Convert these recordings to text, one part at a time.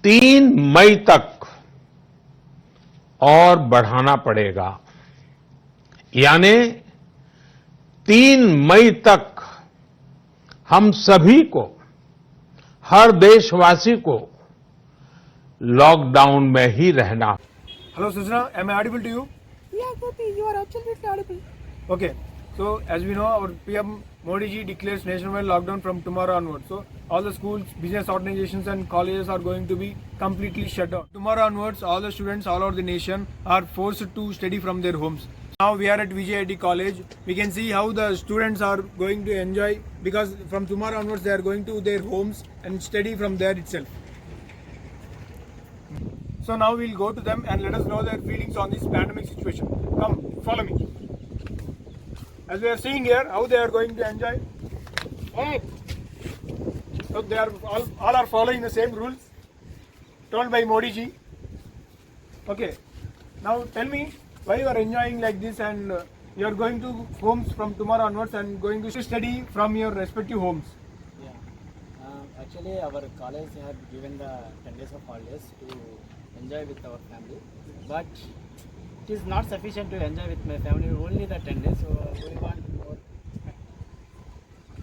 3 मई तक और बढ़ाना पड़ेगा। यानी 3 मई तक हम सभी को, हर देशवासी को लॉकडाउन में ही रहना। Hello, Sujana. Am I audible to you? Yeah, Gopi, you are absolutely audible. Okay. So, as we know, our PM Modi ji declares nationwide lockdown from tomorrow onwards. So, all the schools, business organizations, and colleges are going to be completely shut down. Tomorrow onwards, all the students all over the nation are forced to study from their homes. Now we are at VJIT College. We can see how the students are going to enjoy because from tomorrow onwards they are going to their homes and study from there itself. So now we'll go to them and let us know their feelings on this pandemic situation. Come, follow me. As we are seeing here, how they are going to enjoy. Hey. So they are all are following the same rules told by Modi ji. Okay. Now tell me why you are enjoying like this and you are going to homes from tomorrow onwards and going to study from your respective homes. Yeah. Actually, our college had given the 10 days of holidays to enjoy with our family, but it is not sufficient to enjoy with my family. Only the 10 days, so we want more.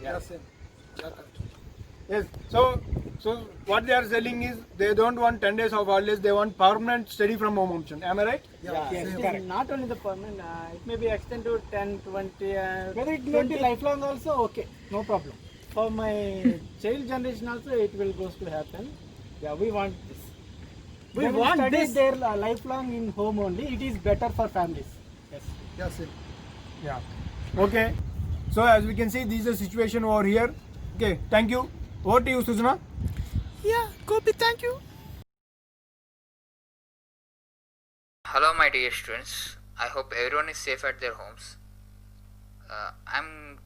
Yes. Yes. So what they are selling is they don't want 10 days of holidays. They want permanent study from home option. Am I right? Yeah, yes, it is correct. not only the permanent. It may be extended to 10, 20. Whether it may be lifelong also, okay, no problem. For my child generation also, it will goes to happen. Yeah, we want this. We want study their lifelong in home only. It is better for families. Yes. Yes. Yeah. Okay. So as we can see, this is the situation over here. Okay. Thank you. Over to you, Sujana. Yeah, Gopi, thank you. Hello, my dear students. I hope everyone is safe at their homes. I'm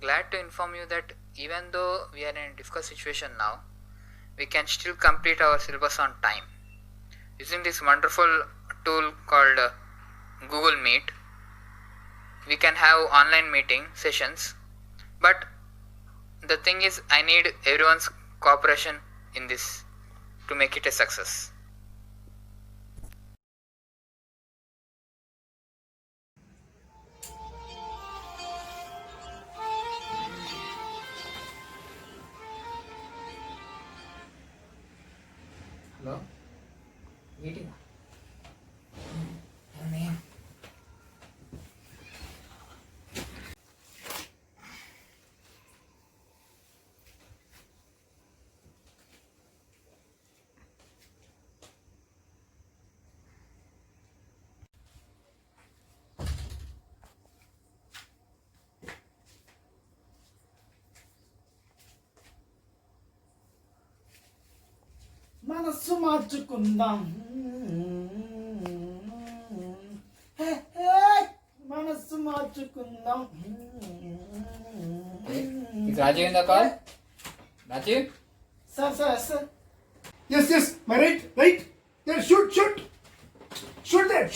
glad to inform you that even though we are in a difficult situation now, we can still complete our syllabus on time. Using this wonderful tool called Google Meet, we can have online meeting sessions, but the thing is I need everyone's cooperation in this to make it a success. Hello? Meeting? Your name? మనస్సు మార్చుకుందాం, మనస్సు మార్చుకుందాం. Is Rajiv in the call? Rajiv? Sir Yes. My right. There. Shoot there.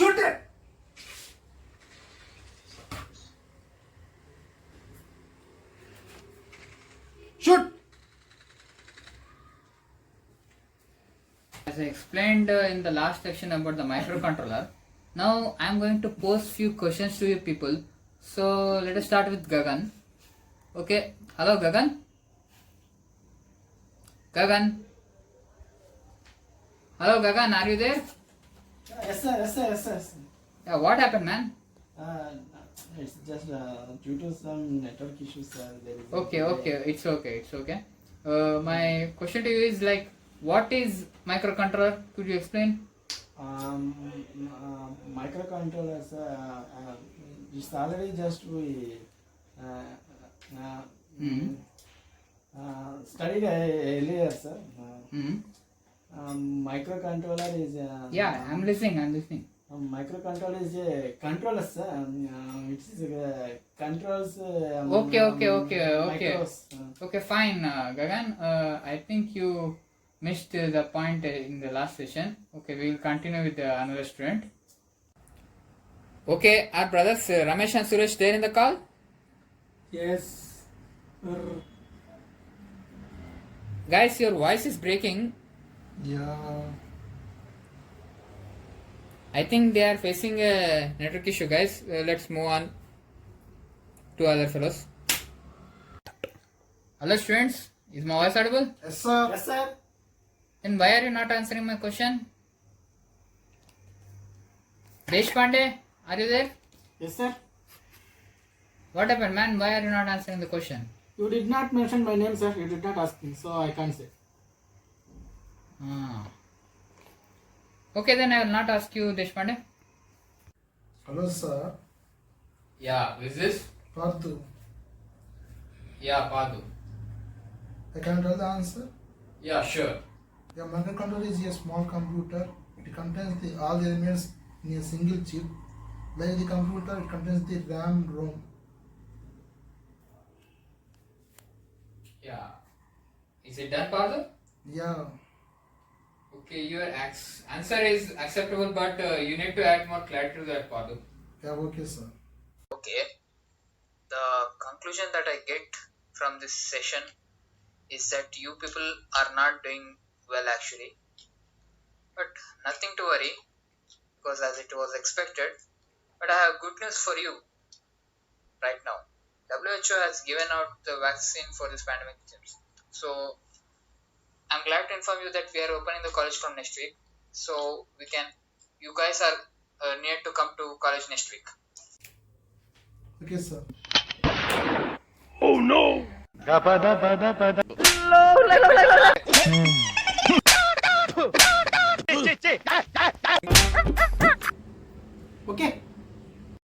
Shoot. As I explained in the last section about the microcontroller, now I am going to pose few questions to you people. So let us start with Gagan. Okay, hello Gagan. Hello Gagan, are you there? Yes sir. Yeah, what happened, man? It's just due to some network issues. There is Okay, it's okay. My question to you is like, what is microcontroller? Could you explain? Microcontrollers. It's already just we studied earlier, sir. Microcontroller is. Yeah, I'm listening. Microcontroller is a controller, sir. It is controls. Okay. Micros, Okay, fine, Gagan. I think you missed the point in the last session. Okay, we will continue with another student. Okay, our brothers Ramesh and Suresh there in the call? Yes. Guys, your voice is breaking. Yeah. I think they are facing a network issue, guys. Let's move on to other fellows. Hello, students. Is my voice audible? Yes, sir. Yes, sir. Then why are you not answering my question? Deshpande, are you there? Yes, sir. What happened, man? Why are you not answering the question? You did not mention my name, sir. You did not ask me, so I can't say. Ah. Okay, then I will not ask you, Deshpande. Hello, sir. Yeah, who is this? Parthu. Yeah, Padu. I can tell the answer. Yeah, sure. A microcontroller is a small computer. It contains all the elements in a single chip. Like the computer, it contains the RAM, ROM. Yeah. Is it done, Padu? Yeah. Okay, your answer is acceptable, but you need to add more clarity to that, Padu. Yeah, okay, sir. Okay. The conclusion that I get from this session is that you people are not doing well actually. But nothing to worry, because as it was expected. But I have good news for you right now. WHO has given out the vaccine for this pandemic. So I'm glad to inform you that we are opening the college from next week. So you guys are near to come to college next week. Okay, sir. Oh no!